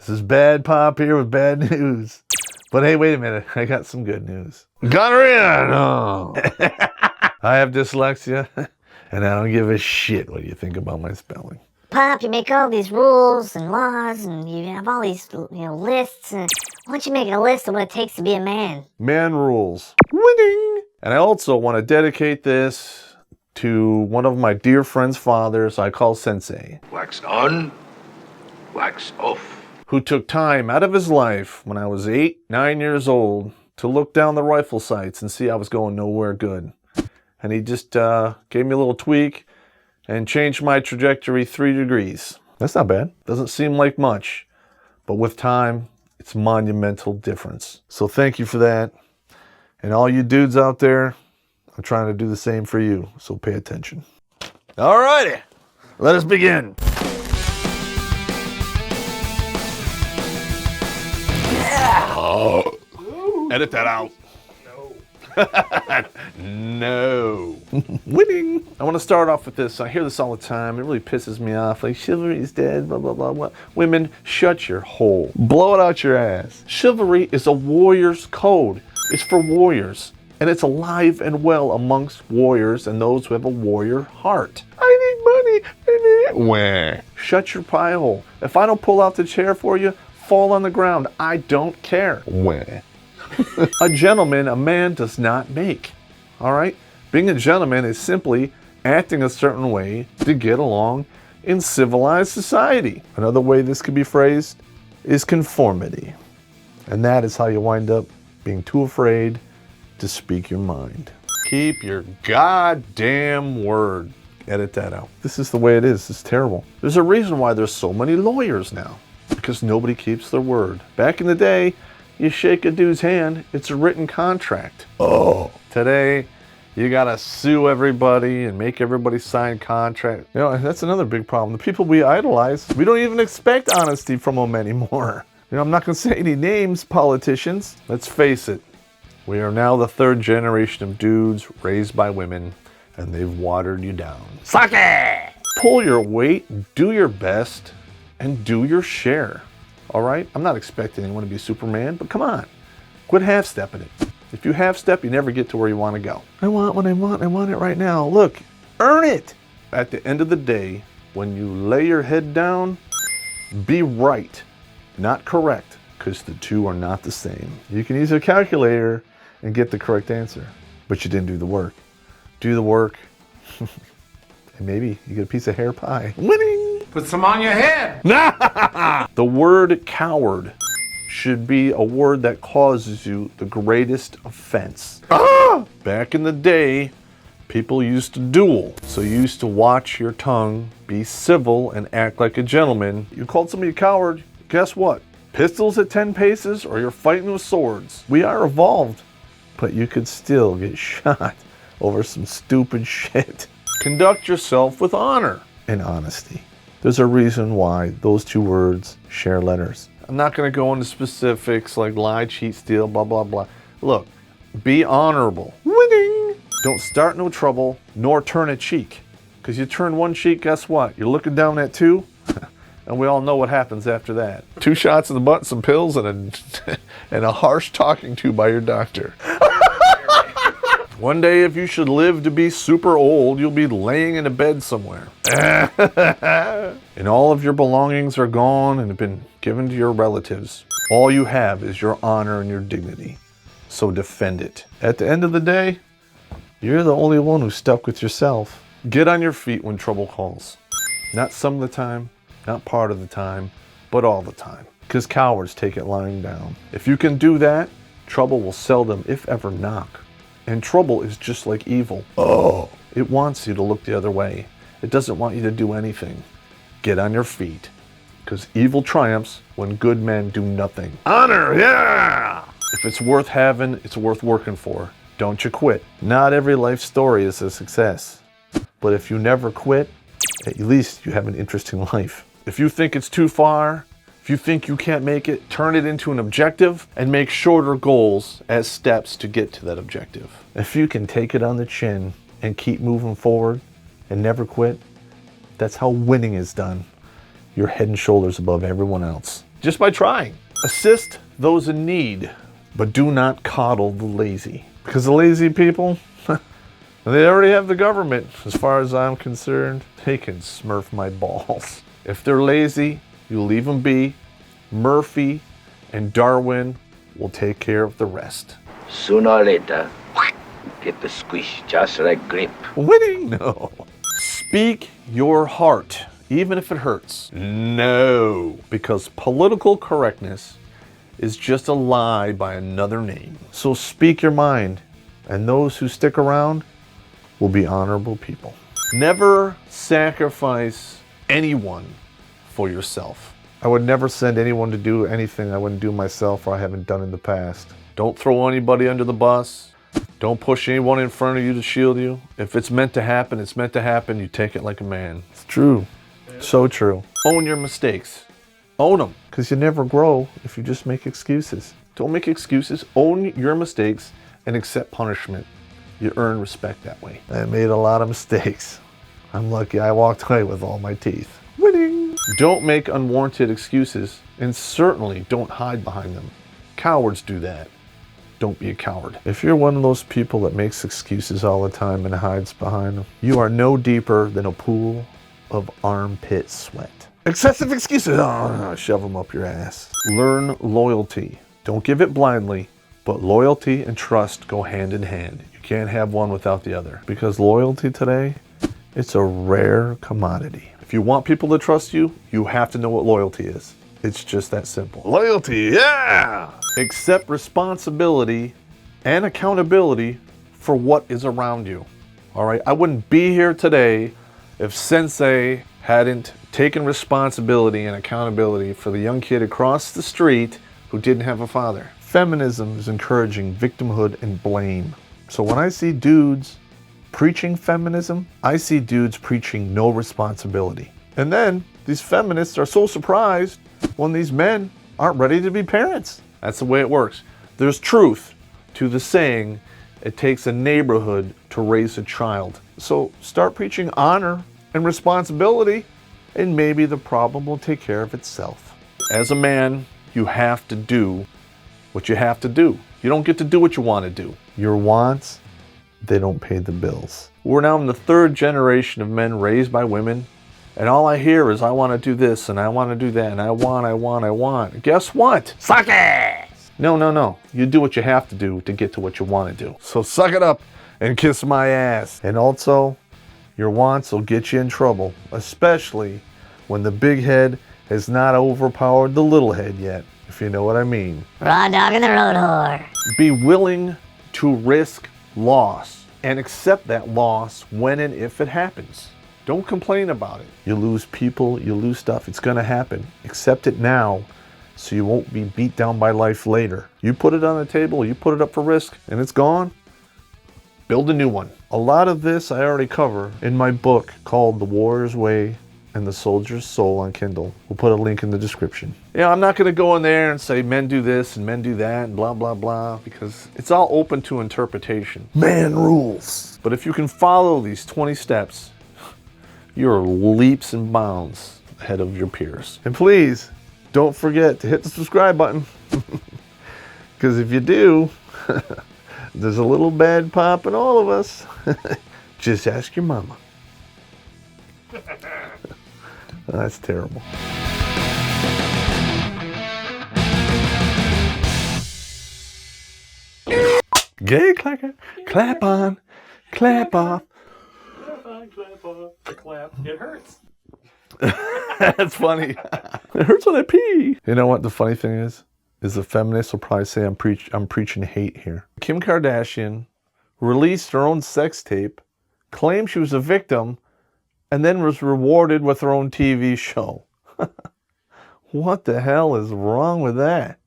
This is Bad Popp here with bad news. But hey, wait a minute. I got some good news. Gonorrhea! No. I have dyslexia, and I don't give a shit what you think about my spelling. Popp, you make all these rules and laws, and you have all these, lists. Why don't you make a list of what it takes to be a man? Man rules. Winning! And I also want to dedicate this to one of my dear friend's fathers I call Sensei. Wax on, wax off. Who took time out of his life when I was 8, 9 years old to look down the rifle sights and see I was going nowhere good. And he just gave me a little tweak and changed my trajectory 3 degrees. That's not bad. Doesn't seem like much, but with time, it's monumental difference. So thank you for that. And all you dudes out there, I'm trying to do the same for you, so pay attention. All righty, let us begin. Edit that out. No. Winning. I want to start off with this. I hear this all the time. It really pisses me off. Like, chivalry is dead, blah, blah, blah, blah. Women, shut your hole. Blow it out your ass. Chivalry is a warrior's code. It's for warriors. And it's alive and well amongst warriors and those who have a warrior heart. I need money. Wah. Shut your pie hole. If I don't pull out the chair for you, fall on the ground. I don't care. Wah. A gentleman, a man does not make. All right? Being a gentleman is simply acting a certain way to get along in civilized society. Another way this could be phrased is conformity. And that is how you wind up being too afraid to speak your mind. Keep your goddamn word. Edit that out. This is the way it is. It's terrible. There's a reason why there's so many lawyers now. Because nobody keeps their word. Back in the day, you shake a dude's hand, it's a written contract. Oh. Today, you gotta sue everybody and make everybody sign contract. That's another big problem. The people we idolize, we don't even expect honesty from them anymore. I'm not gonna say any names, politicians. Let's face it, we are now the 3rd generation of dudes raised by women, and they've watered you down. Suck it! Pull your weight, do your best, and do your share. All right? I'm not expecting anyone to be Superman, but come on. Quit half-stepping it. If you half-step, you never get to where you want to go. I want what I want. I want it right now. Look, earn it. At the end of the day, when you lay your head down, be right, not correct, because the two are not the same. You can use a calculator and get the correct answer, but you didn't do the work. Do the work, and maybe you get a piece of hair pie. Winning! Put some on your head. The word coward should be a word that causes you the greatest offense. Back in the day, people used to duel. So you used to watch your tongue, be civil, and act like a gentleman. You called somebody a coward, guess what? Pistols at 10 paces or you're fighting with swords. We are evolved, but you could still get shot over some stupid shit. Conduct yourself with honor and honesty. There's a reason why those 2 words share letters. I'm not going to go into specifics like lie, cheat, steal, blah, blah, blah. Look, be honorable. Winning! Don't start no trouble, nor turn a cheek. Because you turn one cheek, guess what? You're looking down at 2, and we all know what happens after that. 2 shots in the butt, some pills, and a harsh talking to by your doctor. One day, if you should live to be super old, you'll be laying in a bed somewhere. And all of your belongings are gone and have been given to your relatives. All you have is your honor and your dignity. So defend it. At the end of the day, you're the only one who's stuck with yourself. Get on your feet when trouble calls. Not some of the time, not part of the time, but all the time. Because cowards take it lying down. If you can do that, trouble will seldom, if ever, knock. And trouble is just like evil. It wants you to look the other way. It doesn't want you to do anything. Get on your feet. Because evil triumphs when good men do nothing. Honor, yeah! If it's worth having, it's worth working for. Don't you quit. Not every life story is a success. But if you never quit, at least you have an interesting life. If you think it's too far, if you think you can't make it, turn it into an objective and make shorter goals as steps to get to that objective. If you can take it on the chin and keep moving forward and never quit, that's how winning is done. You're head and shoulders above everyone else. just by trying. Assist those in need, but do not coddle the lazy. Because the lazy people, they already have the government. As far as I'm concerned, they can smurf my balls. If they're lazy, you leave them be. Murphy and Darwin will take care of the rest. Sooner or later, get the squish just like grip. Winning? No. Speak your heart, even if it hurts. No. Because political correctness is just a lie by another name. So speak your mind, and those who stick around will be honorable people. Never sacrifice anyone for yourself. I would never send anyone to do anything I wouldn't do myself or I haven't done in the past. Don't throw anybody under the bus. Don't push anyone in front of you to shield you. If it's meant to happen, it's meant to happen. You take it like a man. It's true. So true. Own your mistakes. Own them. Because you never grow if you just make excuses. Don't make excuses. Own your mistakes and accept punishment. You earn respect that way. I made a lot of mistakes. I'm lucky I walked away with all my teeth. Winning. Don't make unwarranted excuses, and certainly don't hide behind them. Cowards do that. Don't be a coward. If you're one of those people that makes excuses all the time and hides behind them, you are no deeper than a pool of armpit sweat. Excessive excuses. Oh, shove them up your ass. Learn loyalty. Don't give it blindly, but loyalty and trust go hand in hand. You can't have one without the other. Because loyalty today, it's a rare commodity. If you want people to trust you, you have to know what loyalty is. It's just that simple. Loyalty, yeah! Accept responsibility and accountability for what is around you. All right, I wouldn't be here today if Sensei hadn't taken responsibility and accountability for the young kid across the street who didn't have a father. Feminism is encouraging victimhood and blame. So when I see dudes preaching feminism, I see dudes preaching no responsibility. And then these feminists are so surprised when these men aren't ready to be parents. That's the way it works. There's truth to the saying, it takes a neighborhood to raise a child. So start preaching honor and responsibility, and maybe the problem will take care of itself. As a man, you have to do what you have to do. You don't get to do what you want to do. Your wants, they don't pay the bills. We're now in the third generation of men raised by women, and all I hear is I want to do this and I want to do that and I want. Guess what? Suck it! No. You do what you have to do to get to what you want to do. So suck it up and kiss my ass. And also, your wants will get you in trouble, especially when the big head has not overpowered the little head yet, if you know what I mean. Raw dog and the road whore. Be willing to risk loss and accept that loss when and if it happens. Don't complain about it. You lose people, you lose stuff. It's going to happen. Accept it now so you won't be beat down by life later. You put it on the table, you put it up for risk, and it's gone. Build a new one. A lot of this I already cover in my book called The Warrior's Way and the Soldier's Soul on Kindle. We'll put a link in the description. Yeah, I'm not going to go in there and say men do this and men do that and blah, blah, blah, because it's all open to interpretation. Man rules. But if you can follow these 20 steps, you're leaps and bounds ahead of your peers. And please, don't forget to hit the subscribe button. Because if you do, there's a little bad pop in all of us. Just ask your mama. That's terrible. Gay clacker, clap on, clap off. Clap off, clap. It hurts. That's funny. It hurts when I pee. You know what the funny thing is the feminists will probably say I'm preaching hate here. Kim Kardashian released her own sex tape, claimed she was a victim, and then was rewarded with her own TV show. What the hell is wrong with that?